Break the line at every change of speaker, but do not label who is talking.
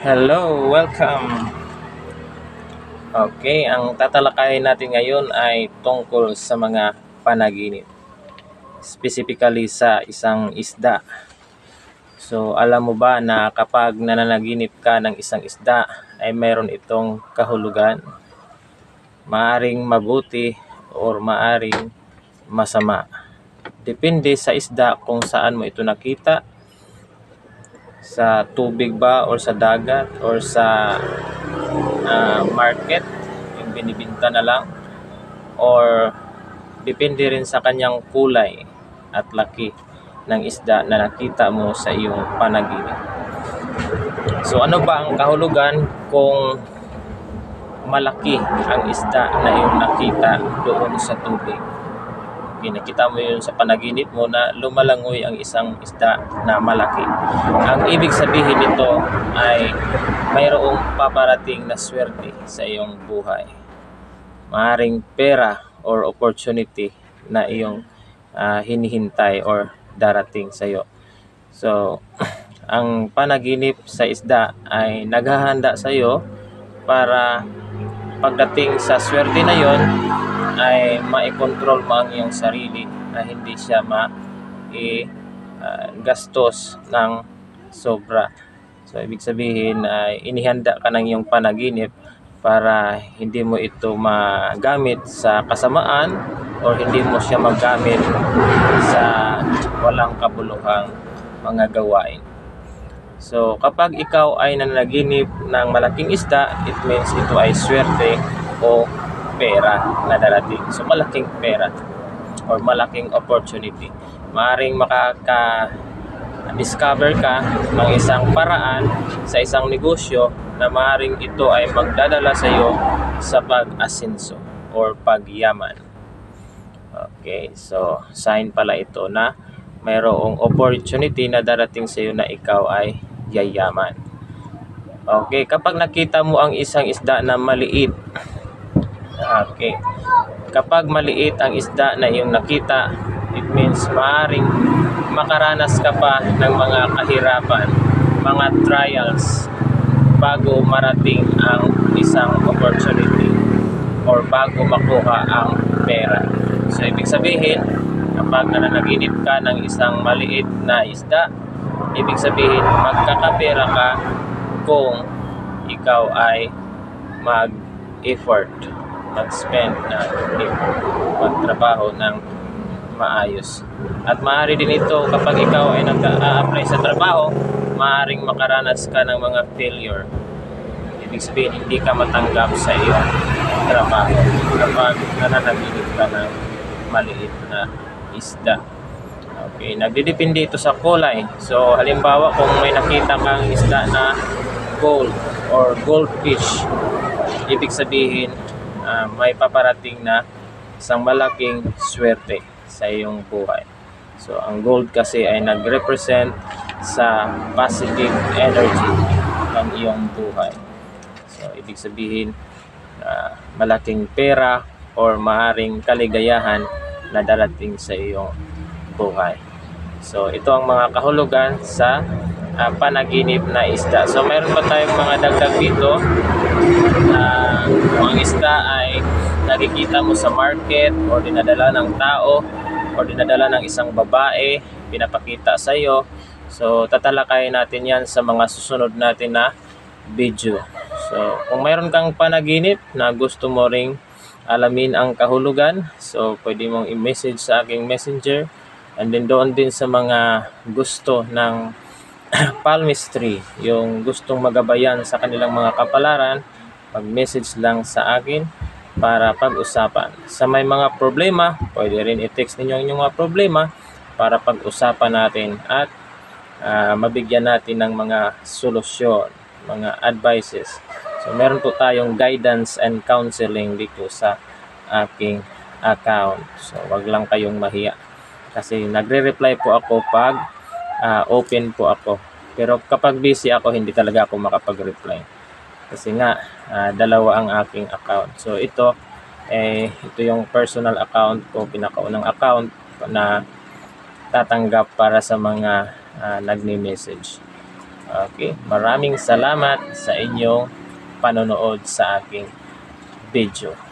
Hello, welcome. Okay, ang tatalakayin natin ngayon ay tungkol sa mga panaginip. Specifically sa isang isda. So, alam mo ba na kapag nananaginip ka ng isang isda ay mayroon itong kahulugan? Maaring mabuti or maaring masama. Depende sa isda kung saan mo ito nakita. Sa tubig ba or sa dagat or sa market, yung binibinta na lang, or depende rin sa kanyang kulay at laki ng isda na nakita mo sa iyong panaginip. So ano ba ang kahulugan kung malaki ang isda na iyong nakita doon sa tubig? Nakita mo yun sa panaginip mo na lumalangoy ang isang isda na malaki. Ang ibig sabihin nito ay mayroong paparating na swerte sa iyong buhay. Maaring pera or opportunity na iyong hinihintay or darating sa iyo. So, ang panaginip sa isda ay naghahanda sa iyo para pagdating sa swerte na yon ay maikontrol mo ang iyong sarili na hindi siya gastos ng sobra. So, ibig sabihin ay inihanda ka ng iyong panaginip para hindi mo ito magamit sa kasamaan o hindi mo siya magamit sa walang kabuluhang mga gawain. So, kapag ikaw ay nananaginip ng malaking isda, it means ito ay swerte o pera na darating. So, malaking pera or malaking opportunity. Maaring makaka-discover ka ng isang paraan sa isang negosyo na maaring ito ay magdadala sa iyo sa pag-asenso or pagyaman. Okay, so sign pala ito na mayroong opportunity na darating sa iyo na ikaw ay yayaman. Okay, kapag nakita mo ang isang isda na maliit, okay, kapag maliit ang isda na iyong nakita, it means maaaring makaranas ka pa ng mga kahirapan, mga trials bago marating ang isang opportunity or bago makuha ang pera. So, ibig sabihin, kapag nananaginip ka ng isang maliit na isda, ibig sabihin, magkakapera ka kung ikaw ay mag-effort, mag-spend na magtrabaho ng maayos. At maaari din ito kapag ikaw ay nag-a-apply sa trabaho, maaaring makaranas ka ng mga failure. Ibig sabihin, hindi ka matanggap sa iyong trabaho kapag nananaginip ka ng maliit na isda. Okay, nagdidepende ito sa kulay. So, halimbawa kung may nakita kang isda na gold or goldfish, ibig sabihin may paparating na isang malaking swerte sa iyong buhay. So, ang gold kasi ay nag-represent sa positive energy ng iyong buhay. So, ibig sabihin malaking pera or maaring kaligayahan na darating sa iyong buhay. So, ito ang mga kahulugan sa panaginip na isda. So, mayroon pa tayong mga dagdag dito. Kung ang isda ay nakikita mo sa market or dinadala ng tao or dinadala ng isang babae, pinapakita sa iyo. So, tatalakayin natin yan sa mga susunod natin na video. So, kung mayroon kang panaginip na gusto mo ring alamin ang kahulugan, so pwede mong i-message sa aking messenger. And then doon din sa mga gusto ng palmistry, yung gustong magabayan sa kanilang mga kapalaran, mag-message lang sa akin para pag-usapan. Sa may mga problema, pwede rin i-text ninyo yung mga problema para pag-usapan natin at mabigyan natin ng mga solusyon, mga advices. So, meron po tayong guidance and counseling dito sa aking account. So, wag lang kayong mahiya. Kasi nagre-reply po ako pag open po ako. Pero kapag busy ako, hindi talaga ako makapag-reply. Kasi nga, dalawa ang aking account. So, ito yung personal account ko, pinakaunang account na tatanggap para sa mga nagme-message. Okay, maraming salamat sa inyong panonood sa aking video.